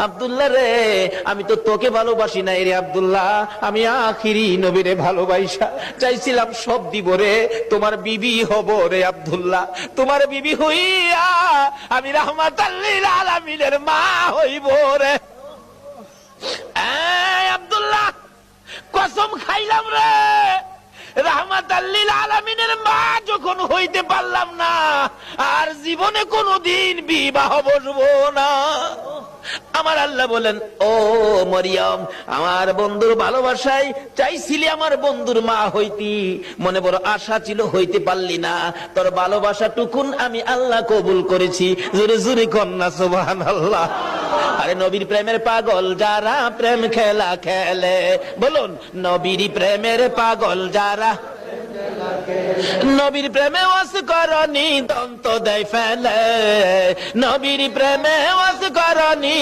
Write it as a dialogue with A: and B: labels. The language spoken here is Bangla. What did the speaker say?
A: আব্দুল্লাহ রে, আমি তো তোকে ভালোবাসি নাই রে আব্দুল্লাহ, আমি আখিরি নবীরে ভালোবাসা চাইছিলাম, সব দিব রে, তোমার বিবি হব রে আব্দুল্লাহ, তোমার বিবি হইয়া আমি রাহমাতাল লিল আলামিনের মা হইব রে। আব্দুল্লাহ, কসম খাইলাম রে, রাহমাতাল লিল আলামিনের মা যখন হইতে পারলাম না, আর জীবনে কোনোদিন বিবাহ বসবো না। আমার আল্লাহ বলেন, ও মরিয়ম, আমার বন্ধুর ভালোবাসায় চাইছিলি আমার বন্ধুর মা হইতি, মনে বড় আশা ছিল, হইতে পারলি না, তোর ভালোবাসা টুকুন আমি আল্লাহ কবুল করেছি। জোরে জোরে কন্যা সুবহানাল্লাহ। আরে নবীর প্রেমের পাগল যারা প্রেম খেলা খেলে, বলুন নবীর প্রেমের পাগল যারা, নবীর প্রেমে ওয়াস করনি দন্ত দেয় ফেলে, নবীর প্রেমে ওয়াস করনি